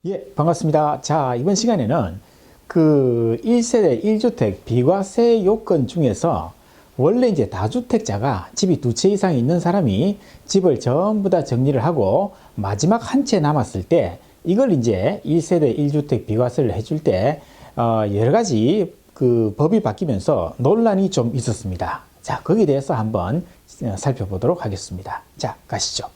예, 반갑습니다. 자, 이번 시간에는 그 1세대 1주택 비과세 요건 중에서 원래 이제 다주택자가 집이 두 채 이상 있는 사람이 집을 전부 다 정리를 하고 마지막 한 채 남았을 때 이걸 이제 1세대 1주택 비과세를 해줄 때 여러 가지 그 법이 바뀌면서 논란이 좀 있었습니다. 자, 거기에 대해서 한번 살펴보도록 하겠습니다. 자, 가시죠.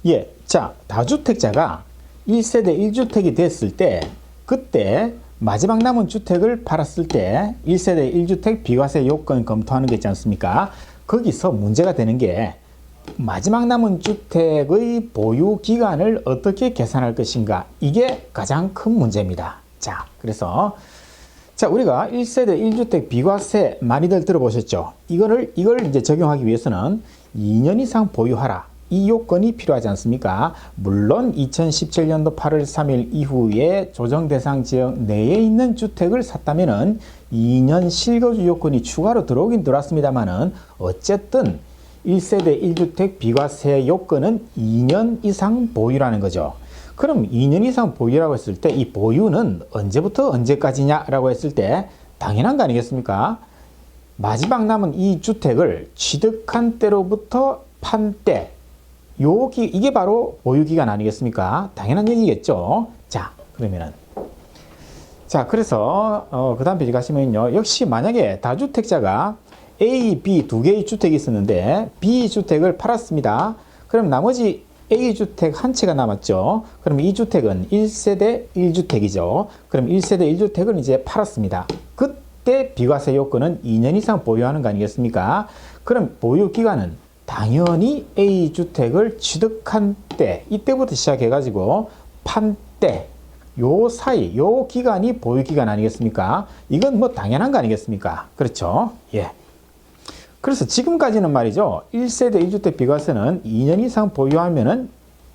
예, 자, 다주택자가 1세대 1주택이 됐을 때 그때 마지막 남은 주택을 팔았을 때 1세대 1주택 비과세 요건 검토하는 게 있지 않습니까? 거기서 문제가 되는 게 마지막 남은 주택의 보유 기간을 어떻게 계산할 것인가, 이게 가장 큰 문제입니다. 자, 그래서 우리가 1세대 1주택 비과세 많이들 들어보셨죠? 이걸 이제 적용하기 위해서는 2년 이상 보유하라, 이 요건이 필요하지 않습니까? 물론 2017년도 8월 3일 이후에 조정 대상 지역 내에 있는 주택을 샀다면은 2년 실거주 요건이 추가로 들어오긴 들어왔습니다만은 어쨌든 1세대 1주택 비과세 요건은 2년 이상 보유라는 거죠. 그럼 2년 이상 보유라고 했을 때 이 보유는 언제부터 언제까지냐라고 했을 때 당연한 거 아니겠습니까? 마지막 남은 이 주택을 취득한 때로부터 판 때, 이게 바로 보유기간 아니겠습니까? 당연한 얘기겠죠. 자, 그러면은. 자, 그래서, 그 다음 페이지 가시면요. 역시 만약에 다주택자가 A, B 두 개의 주택이 있었는데, B 주택을 팔았습니다. 그럼 나머지 A 주택 한 채가 남았죠. 그럼 이 주택은 1세대 1주택이죠. 그럼 1세대 1주택을 이제 팔았습니다. 그때 비과세 요건은 2년 이상 보유하는 거 아니겠습니까? 그럼 보유기간은 당연히 A주택을 취득한 때, 이때부터 시작해가지고 판 때, 요 사이, 요 기간이 보유기간 아니겠습니까? 이건 뭐 당연한 거 아니겠습니까? 그렇죠? 예. 그래서 지금까지는 말이죠. 1세대 1주택 비과세는 2년 이상 보유하면은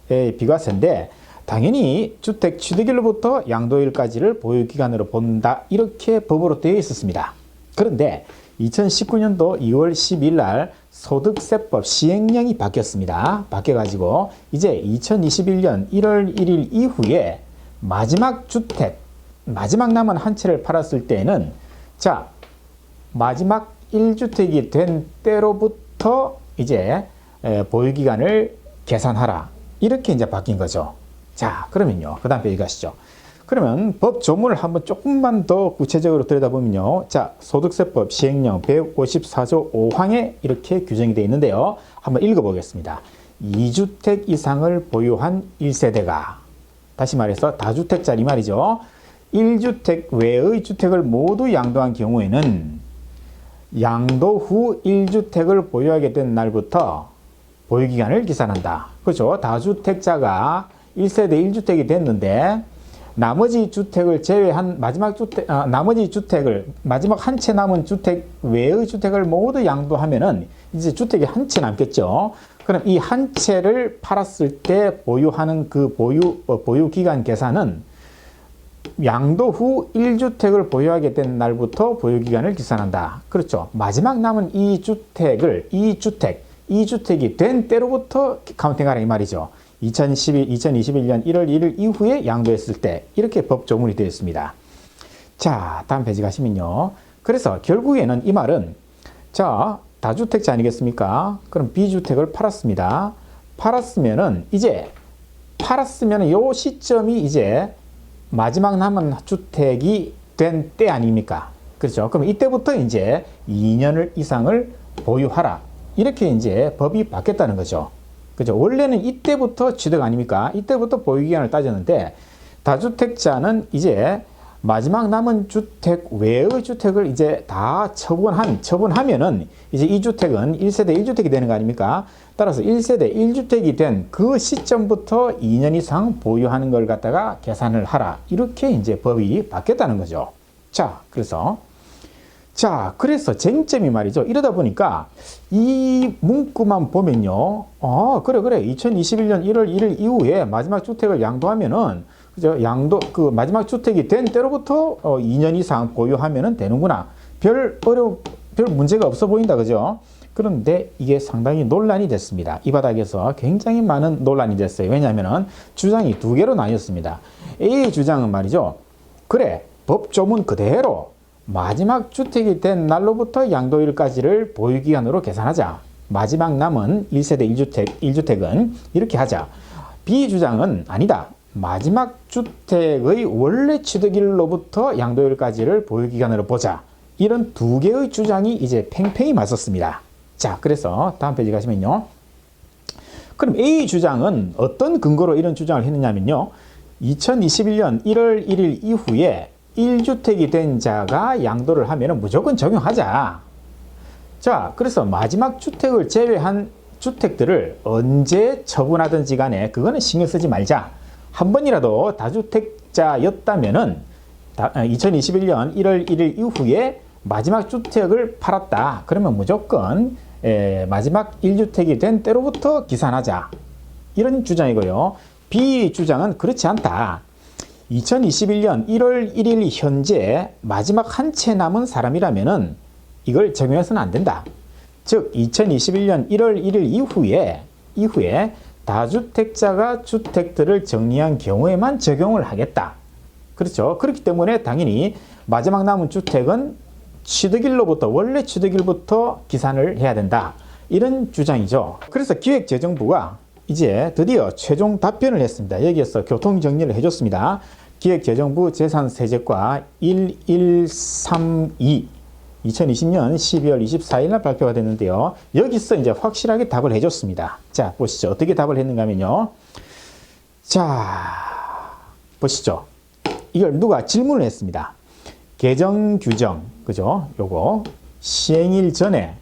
비과세인데, 당연히 주택 취득일로부터 양도일까지를 보유기간으로 본다, 이렇게 법으로 되어 있었습니다. 그런데 2019년도 2월 10일 날 소득세법 시행령이 바뀌었습니다. 바뀌어가지고 이제 2021년 1월 1일 이후에 마지막 주택, 마지막 남은 한 채를 팔았을 때는 자, 마지막 1주택이 된 때로부터 이제 보유기간을 계산하라, 이렇게 이제 바뀐 거죠. 자, 그러면요, 그 다음 페이지 가시죠. 그러면 법 조문을 한번 조금만 더 구체적으로 들여다보면요. 자, 소득세법 시행령 154조 5항에 이렇게 규정이 되어 있는데요. 한번 읽어보겠습니다. 2주택 이상을 보유한 1세대가, 다시 말해서 다주택자리 말이죠. 1주택 외의 주택을 모두 양도한 경우에는 양도 후 1주택을 보유하게 된 날부터 보유기간을 계산한다. 그렇죠. 다주택자가 1세대 1주택이 됐는데 나머지 주택을 제외한 마지막 한 채 남은 주택 외의 주택을 모두 양도하면은 이제 주택이 한 채 남겠죠. 그럼 이 한 채를 팔았을 때 보유하는 그 보유 기간 계산은 양도 후 1주택을 보유하게 된 날부터 보유 기간을 계산한다. 그렇죠. 마지막 남은 이 주택이 된 때로부터 카운팅하라, 이 말이죠. 2021년 1월 1일 이후에 양도했을 때, 이렇게 법 조문이 되어 있습니다. 자, 다음 페이지 가시면요. 그래서 결국에는 이 말은, 자, 다주택자 아니겠습니까? 그럼 B주택을 팔았습니다. 팔았으면은 요 시점이 이제 마지막 남은 주택이 된 때 아닙니까? 그렇죠. 그럼 이때부터 이제 2년 이상을 보유하라, 이렇게 이제 법이 바뀌었다는 거죠. 그죠? 원래는 이때부터 취득 아닙니까? 이때부터 보유기간을 따졌는데, 다주택자는 이제 마지막 남은 주택 외의 주택을 이제 다 처분하면은 이제 이 주택은 1세대 1주택이 되는 거 아닙니까? 따라서 1세대 1주택이 된 그 시점부터 2년 이상 보유하는 걸 갖다가 계산을 하라, 이렇게 이제 법이 바뀌었다는 거죠. 그래서 쟁점이 말이죠. 이러다 보니까 이 문구만 보면요. 그래. 2021년 1월 1일 이후에 마지막 주택을 양도하면은, 그죠? 마지막 주택이 된 때로부터 2년 이상 보유하면은 되는구나. 별 문제가 없어 보인다. 그죠? 그런데 이게 상당히 논란이 됐습니다. 이 바닥에서 굉장히 많은 논란이 됐어요. 왜냐하면 주장이 두 개로 나뉘었습니다. A 주장은 말이죠. 그래, 법조문 그대로 마지막 주택이 된 날로부터 양도일까지를 보유기간으로 계산하자. 마지막 남은 1세대 1주택은 이렇게 하자. B 주장은 아니다. 마지막 주택의 원래 취득일로부터 양도일까지를 보유기간으로 보자. 이런 두 개의 주장이 이제 팽팽히 맞섰습니다. 자, 그래서 다음 페이지 가시면요. 그럼 A 주장은 어떤 근거로 이런 주장을 했느냐면요. 2021년 1월 1일 이후에 1주택이 된 자가 양도를 하면 무조건 적용하자. 자, 그래서 마지막 주택을 제외한 주택들을 언제 처분하든지 간에 그거는 신경 쓰지 말자. 한 번이라도 다주택자였다면은 2021년 1월 1일 이후에 마지막 주택을 팔았다. 그러면 무조건 마지막 1주택이 된 때로부터 기산하자. 이런 주장이고요. B 주장은 그렇지 않다. 2021년 1월 1일 현재 마지막 한 채 남은 사람이라면은 이걸 적용해서는 안 된다. 즉 2021년 1월 1일 이후에 다주택자가 주택들을 정리한 경우에만 적용을 하겠다. 그렇죠. 그렇기 때문에 당연히 마지막 남은 주택은 취득일로부터 원래 취득일부터 기산을 해야 된다. 이런 주장이죠. 그래서 기획재정부가 이제 드디어 최종 답변을 했습니다. 여기에서 교통정리를 해줬습니다. 기획재정부 재산세제과 1132 2020년 12월 24일 날 발표가 됐는데요. 여기서 이제 확실하게 답을 해줬습니다. 자, 보시죠. 어떻게 답을 했는가 하면요. 자, 보시죠. 이걸 누가 질문을 했습니다. 개정 규정, 그죠? 요거 시행일 전에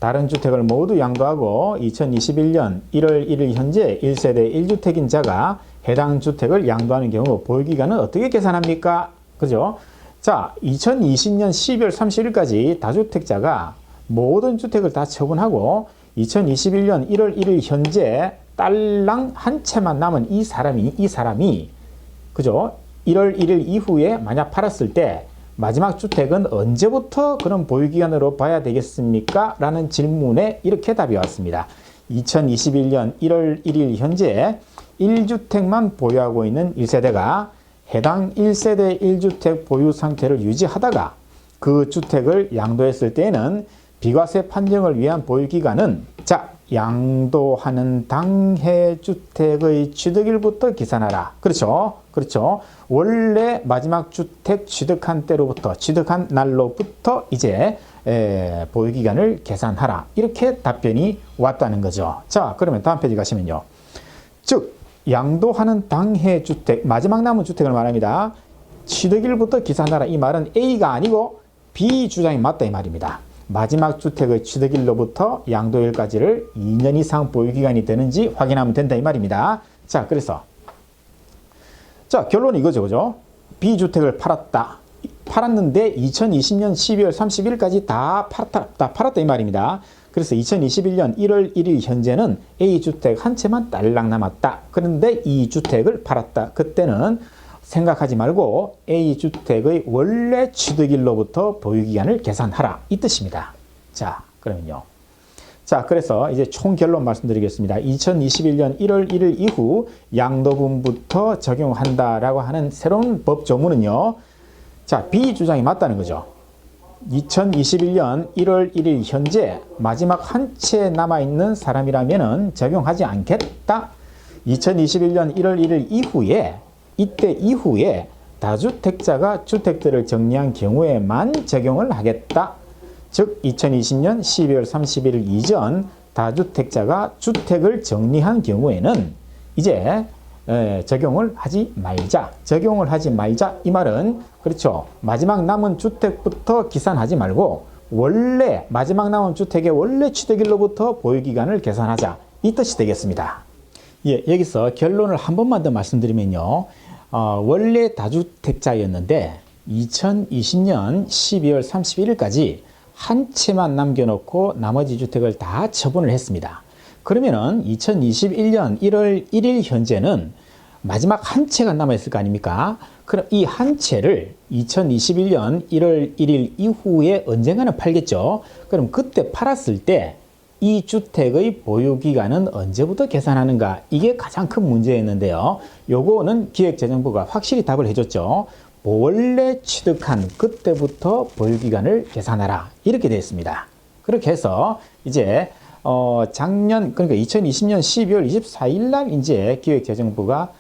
다른 주택을 모두 양도하고 2021년 1월 1일 현재 1세대 1주택인 자가 해당 주택을 양도하는 경우 보유기간은 어떻게 계산합니까? 그죠? 자, 2020년 12월 30일까지 다주택자가 모든 주택을 다 처분하고 2021년 1월 1일 현재 딸랑 한 채만 남은 이 사람이 그죠? 1월 1일 이후에 만약 팔았을 때 마지막 주택은 언제부터 그런 보유기간으로 봐야 되겠습니까? 라는 질문에 이렇게 답이 왔습니다. 2021년 1월 1일 현재 1주택만 보유하고 있는 1세대가 해당 1세대 1주택 보유 상태를 유지하다가 그 주택을 양도했을 때에는 비과세 판정을 위한 보유기간은 자, 양도하는 당해 주택의 취득일부터 계산하라. 그렇죠. 그렇죠. 원래 마지막 주택 취득한 때로부터, 취득한 날로부터 이제 보유기간을 계산하라. 이렇게 답변이 왔다는 거죠. 자, 그러면 다음 페이지 가시면요. 즉, 양도하는 당해 주택, 마지막 남은 주택을 말합니다. 취득일부터 계산하라. 이 말은 A가 아니고 B 주장이 맞다 이 말입니다. 마지막 주택의 취득일로부터 양도일까지를 2년 이상 보유기간이 되는지 확인하면 된다 이 말입니다. 자, 그래서 자, 결론은 이거죠. 그죠? B주택을 팔았는데 2020년 12월 30일까지 다 팔았다 이 말입니다. 그래서 2021년 1월 1일 현재는 A주택 한 채만 딸랑 남았다. 그런데 이 주택을 팔았다. 그때는 생각하지 말고 A주택의 원래 취득일로부터 보유기간을 계산하라. 이 뜻입니다. 자, 그러면요. 자, 그래서 이제 총 결론 말씀드리겠습니다. 2021년 1월 1일 이후 양도분부터 적용한다라고 하는 새로운 법 조문은요. 자, B 주장이 맞다는 거죠. 2021년 1월 1일 현재 마지막 한 채 남아있는 사람이라면 적용하지 않겠다. 2021년 1월 1일 이후에 이때 이후에 다주택자가 주택들을 정리한 경우에만 적용을 하겠다. 즉 2020년 12월 31일 이전 다주택자가 주택을 정리한 경우에는 이제 적용을 하지 말자. 적용을 하지 말자. 이 말은 그렇죠. 마지막 남은 주택부터 기산하지 말고 원래 마지막 남은 주택의 원래 취득일로부터 보유기간을 계산하자. 이 뜻이 되겠습니다. 예, 여기서 결론을 한 번만 더 말씀드리면요. 원래 다주택자였는데 2020년 12월 31일까지 한 채만 남겨놓고 나머지 주택을 다 처분을 했습니다. 그러면은 2021년 1월 1일 현재는 마지막 한 채가 남아있을 거 아닙니까? 그럼 이 한 채를 2021년 1월 1일 이후에 언젠가는 팔겠죠. 그럼 그때 팔았을 때 이 주택의 보유기간은 언제부터 계산하는가? 이게 가장 큰 문제였는데요. 요거는 기획재정부가 확실히 답을 해줬죠. 원래 취득한 그때부터 보유기간을 계산하라. 이렇게 되어 있습니다. 그렇게 해서 이제 작년 그러니까 2020년 12월 24일 날 이제 기획재정부가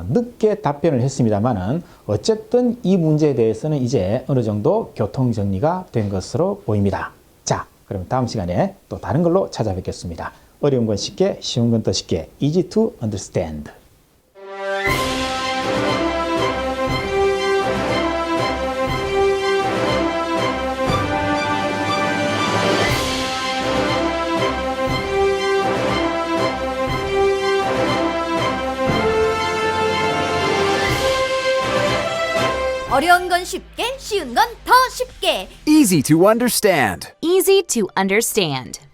늦게 답변을 했습니다만은 어쨌든 이 문제에 대해서는 이제 어느 정도 교통정리가 된 것으로 보입니다. 자, 그럼 다음 시간에 또 다른 걸로 찾아뵙겠습니다. 어려운 건 쉽게, 쉬운 건 더 쉽게. Easy to understand. 어려운 건 쉽게, 쉬운 건 더 쉽게. Easy to understand. Easy to understand.